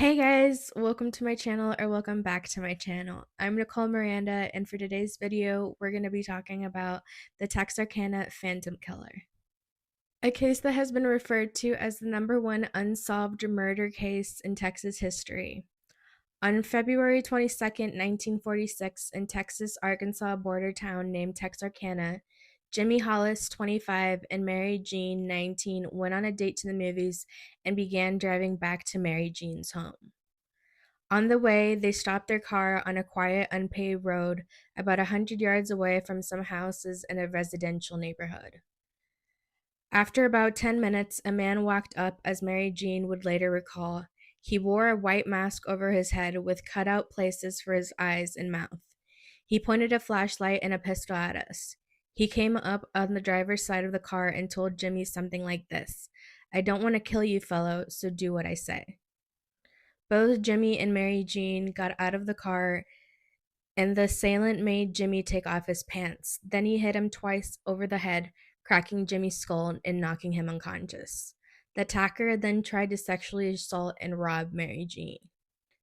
Hey guys, welcome to my channel or welcome back to my channel. I'm Nicole Miranda, and for today's video, we're going to be talking about the Texarkana Phantom Killer, a case that has been referred to as the #1 unsolved murder case in Texas history. On February 22nd, 1946, in Texas-Arkansas border town named Texarkana, Jimmy Hollis, 25, and Mary Jean, 19, went on a date to the movies and began driving back to Mary Jean's home. On the way, they stopped their car on a quiet, unpaved road about 100 yards away from some houses in a residential neighborhood. After about 10 minutes, a man walked up, as Mary Jean would later recall. He wore a white mask over his head with cutout places for his eyes and mouth. He pointed a flashlight and a pistol at us. He came up on the driver's side of the car and told Jimmy something like this: "I don't want to kill you, fellow, so do what I say." Both Jimmy and Mary Jean got out of the car, and the assailant made Jimmy take off his pants. Then he hit him twice over the head, cracking Jimmy's skull and knocking him unconscious. The attacker then tried to sexually assault and rob Mary Jean.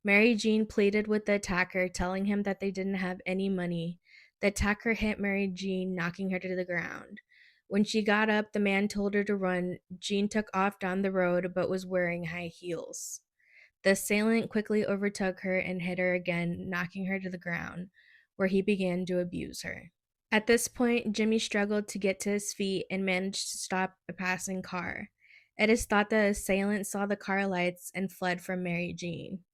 Mary Jean pleaded with the attacker, telling him that they didn't have any money. The attacker hit Mary Jean, knocking her to the ground. When she got up, the man told her to run. Jean took off down the road but was wearing high heels. The assailant quickly overtook her and hit her again, knocking her to the ground, where he began to abuse her. At this point, Jimmy struggled to get to his feet and managed to stop a passing car. It is thought the assailant saw the car lights and fled from Mary Jean.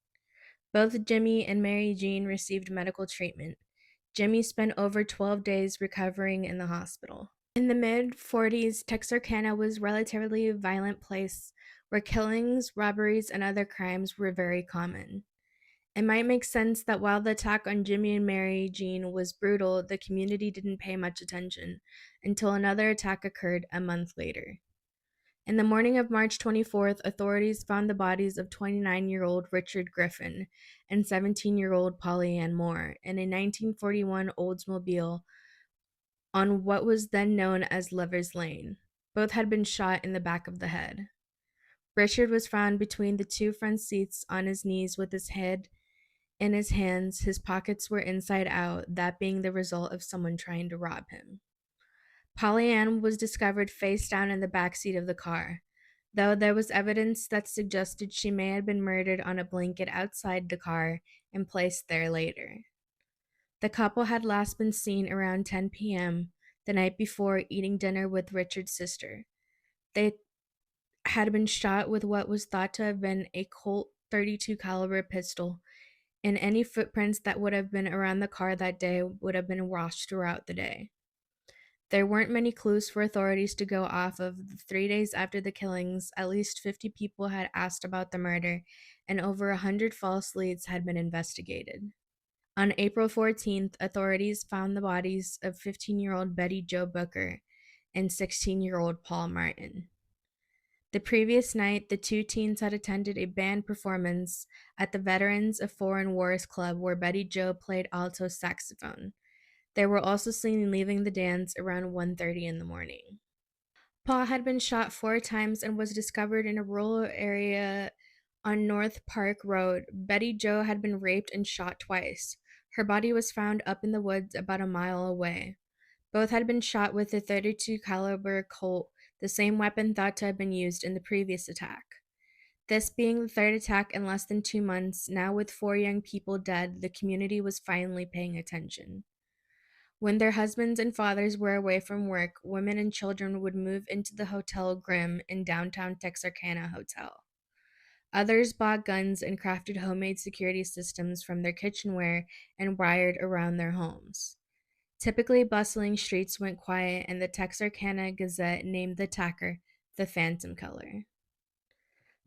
Both Jimmy and Mary Jean received medical treatment. Jimmy spent over 12 days recovering in the hospital. In the mid-40s, Texarkana was a relatively violent place where killings, robberies, and other crimes were very common. It might make sense that while the attack on Jimmy and Mary Jean was brutal, the community didn't pay much attention until another attack occurred a month later. In the morning of March 24th, authorities found the bodies of 29-year-old Richard Griffin and 17-year-old Polly Ann Moore in a 1941 Oldsmobile on what was then known as Lover's Lane. Both had been shot in the back of the head. Richard was found between the two front seats on his knees with his head in his hands. His pockets were inside out, that being the result of someone trying to rob him. Polly Ann was discovered face down in the back seat of the car, though there was evidence that suggested she may have been murdered on a blanket outside the car and placed there later. The couple had last been seen around 10 p.m. the night before, eating dinner with Richard's sister. They had been shot with what was thought to have been a Colt .32 caliber pistol, and any footprints that would have been around the car that day would have been washed throughout the day. There weren't many clues for authorities to go off of. 3 days after the killings, at least 50 people had asked about the murder, and over 100 false leads had been investigated. On April 14th, authorities found the bodies of 15-year-old Betty Jo Booker and 16-year-old Paul Martin. The previous night, the two teens had attended a band performance at the Veterans of Foreign Wars Club, where Betty Jo played alto saxophone. They were also seen leaving the dance around 1:30 in the morning. Paul had been shot 4 times and was discovered in a rural area on North Park Road. Betty Jo had been raped and shot twice. Her body was found up in the woods about a mile away. Both had been shot with a .32 caliber Colt, the same weapon thought to have been used in the previous attack. This being the third attack in less than 2 months, now with 4 young people dead, the community was finally paying attention. When their husbands and fathers were away from work, women and children would move into the Hotel Grimm in downtown Texarkana Hotel. Others bought guns and crafted homemade security systems from their kitchenware and wired around their homes. Typically bustling streets went quiet, and the Texarkana Gazette named the attacker the Phantom Killer.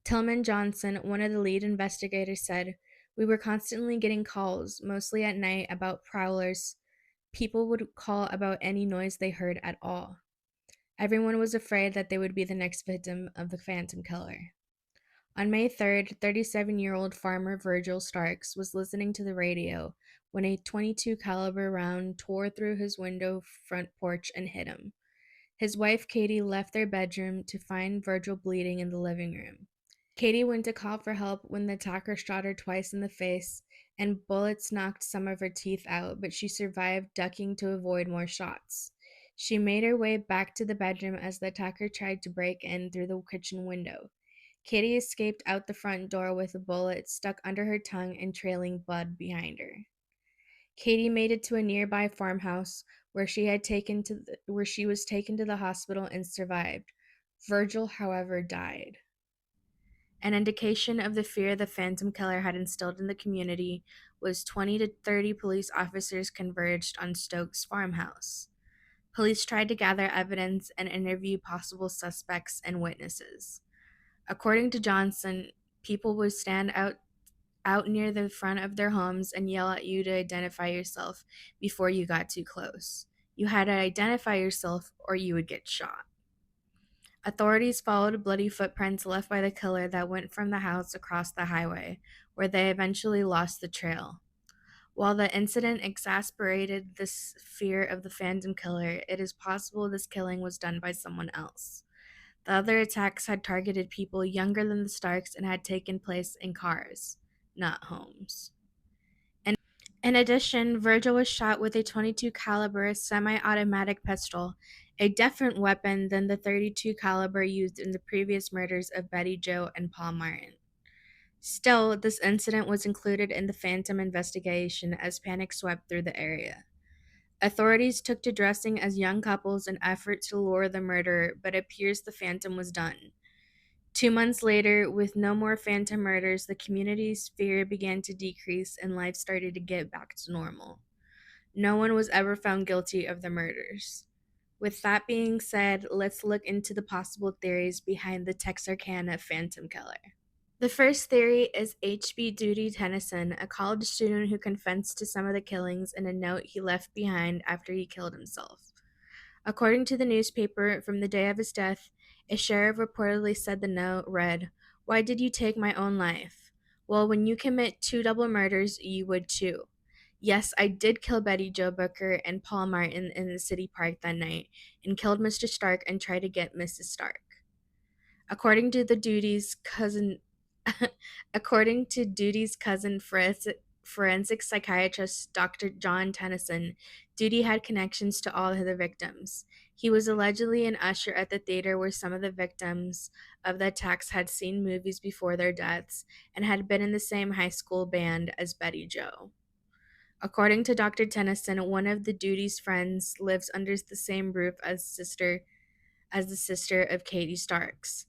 Tillman Johnson, one of the lead investigators, said, "We were constantly getting calls, mostly at night, about prowlers. People would call about any noise they heard at all. Everyone was afraid that they would be the next victim of the Phantom Killer." On May 3rd, 37-year-old farmer Virgil Starks was listening to the radio when a .22 caliber round tore through his window front porch and hit him. His wife Katie left their bedroom to find Virgil bleeding in the living room. Katie went to call for help when the attacker shot her twice in the face, and bullets knocked some of her teeth out, but she survived, ducking to avoid more shots. She made her way back to the bedroom as the attacker tried to break in through the kitchen window. Katie escaped out the front door with a bullet stuck under her tongue and trailing blood behind her. Katie made it to a nearby farmhouse where she was taken to the hospital and survived. Virgil, however, died. An indication of the fear the Phantom Killer had instilled in the community was 20 to 30 police officers converged on Stokes' farmhouse. Police tried to gather evidence and interview possible suspects and witnesses. According to Johnson, people would stand out near the front of their homes and yell at you to identify yourself before you got too close. You had to identify yourself or you would get shot. Authorities followed bloody footprints left by the killer that went from the house across the highway, where they eventually lost the trail. While the incident exasperated this fear of the Phantom Killer, it is possible this killing was done by someone else. The other attacks had targeted people younger than the Starks and had taken place in cars, not homes. In addition, Virgil was shot with a 22 caliber semi-automatic pistol, a different weapon than the 32 caliber used in the previous murders of Betty Jo and Paul Martin. Still, this incident was included in the Phantom investigation as panic swept through the area. Authorities took to dressing as young couples in effort to lure the murderer, but it appears the Phantom was done. 2 months later, with no more Phantom murders, the community's fear began to decrease and life started to get back to normal. No one was ever found guilty of the murders. With that being said, let's look into the possible theories behind the Texarkana Phantom Killer. The first theory is H.B. Duty Tennyson, a college student who confessed to some of the killings in a note he left behind after he killed himself. According to the newspaper, from the day of his death, a sheriff reportedly said the note read, "Why did you take my own life? Well, when you commit 2 double murders, you would too. Yes, I did kill Betty Jo Booker and Paul Martin in the city park that night, and killed Mr. Stark and tried to get Mrs. Stark." According to the Duty's cousin, according to Duty's cousin, forensic psychiatrist Dr. John Tennyson, Duty had connections to all of the victims. He was allegedly an usher at the theater where some of the victims of the attacks had seen movies before their deaths and had been in the same high school band as Betty Jo. According to Dr. Tennyson, one of the Duty's friends lives under the same roof as the sister of Katie Starks.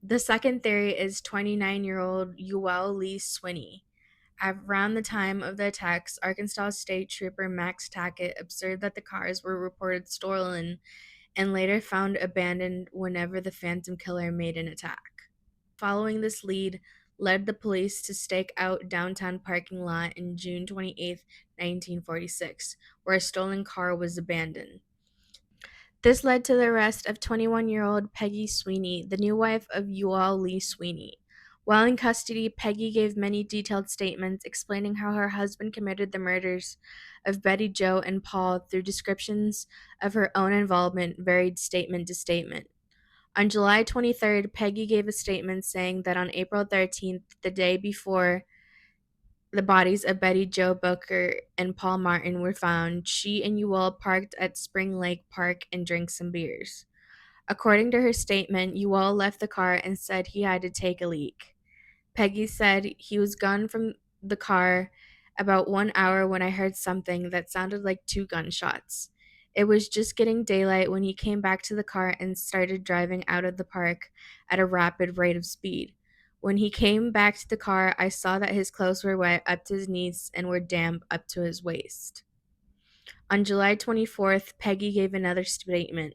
The second theory is 29-year-old Ewell Lee Swinney. Around the time of the attacks, Arkansas State Trooper Max Tackett observed that the cars were reported stolen and later found abandoned whenever the Phantom Killer made an attack. Following this lead led the police to stake out downtown parking lot in June 28, 1946, where a stolen car was abandoned. This led to the arrest of 21-year-old Peggy Sweeney, the new wife of Ewell Lee Sweeney. While in custody, Peggy gave many detailed statements explaining how her husband committed the murders of Betty Jo and Paul through descriptions of her own involvement varied statement to statement. On July 23rd, Peggy gave a statement saying that on April 13th, the day before the bodies of Betty Jo Booker and Paul Martin were found, she and Ewell parked at Spring Lake Park and drank some beers. According to her statement, Ewell left the car and said he had to take a leak. Peggy said he was gone from the car about 1 hour when I heard something that sounded like 2 gunshots. It was just getting daylight when he came back to the car and started driving out of the park at a rapid rate of speed. When he came back to the car, I saw that his clothes were wet up to his knees and were damp up to his waist. On July 24th, Peggy gave another statement.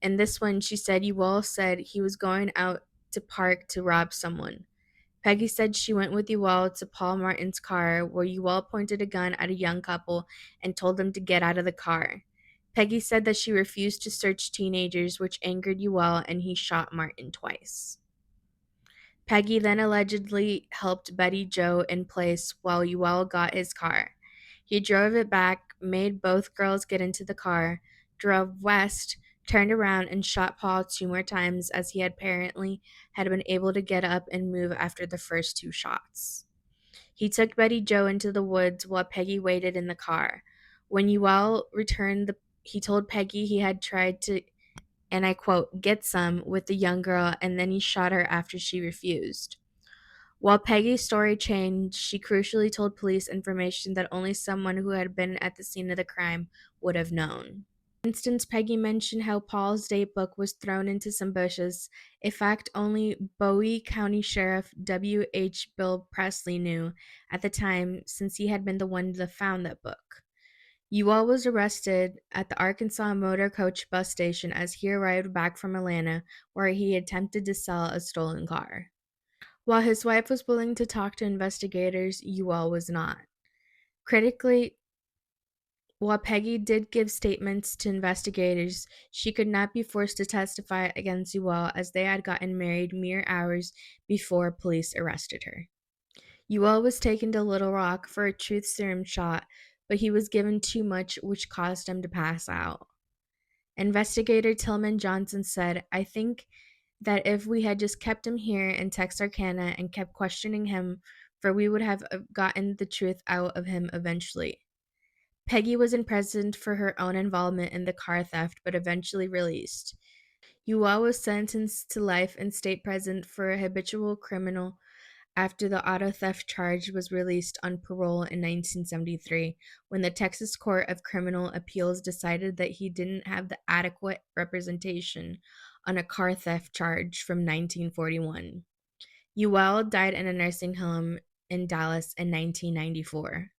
In this one, she said Ewell said he was going out to park to rob someone. Peggy said she went with Ewell to Paul Martin's car, where Ewell pointed a gun at a young couple and told them to get out of the car. Peggy said that she refused to search teenagers, which angered Ewell, and he shot Martin twice. Peggy then allegedly helped Betty Jo in place while Ewell got his car. He drove it back, made both girls get into the car, drove west turned around and shot Paul 2 more times as he apparently had been able to get up and move after the first 2 shots. He took Betty Jo into the woods while Peggy waited in the car. When Ewell returned, he told Peggy he had tried to, and I quote, get some with the young girl, and then he shot her after she refused. While Peggy's story changed, she crucially told police information that only someone who had been at the scene of the crime would have known. For instance, Peggy mentioned how Paul's date book was thrown into some bushes, a fact only Bowie County Sheriff W. H. Bill Presley knew at the time, since he had been the one that found that book. Ewell was arrested at the Arkansas Motor Coach bus station as he arrived back from Atlanta, where he attempted to sell a stolen car. While his wife was willing to talk to investigators, Ewell was not. Critically, while Peggy did give statements to investigators, she could not be forced to testify against Ewell as they had gotten married mere hours before police arrested her. Ewell was taken to Little Rock for a truth serum shot, but he was given too much, which caused him to pass out. Investigator Tillman Johnson said, I think that if we had just kept him here in Texarkana and kept questioning him, for we would have gotten the truth out of him eventually. Peggy was imprisoned for her own involvement in the car theft, but eventually released. Ewell was sentenced to life in state prison for a habitual criminal after the auto theft charge was released on parole in 1973, when the Texas Court of Criminal Appeals decided that he didn't have the adequate representation on a car theft charge from 1941. Ewell died in a nursing home in Dallas in 1994.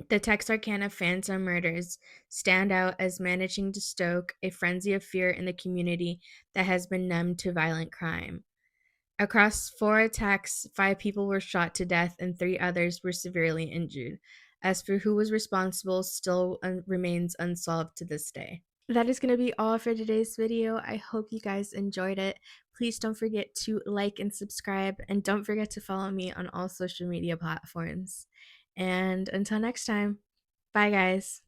The Texarkana Phantom murders stand out as managing to stoke a frenzy of fear in the community that has been numbed to violent crime. Across 4 attacks, 5 people were shot to death and 3 others were severely injured. As for who was responsible, still remains unsolved to this day. That is going to be all for today's video. I hope you guys enjoyed it. Please don't forget to like and subscribe, and don't forget to follow me on all social media platforms. And until next time, bye guys.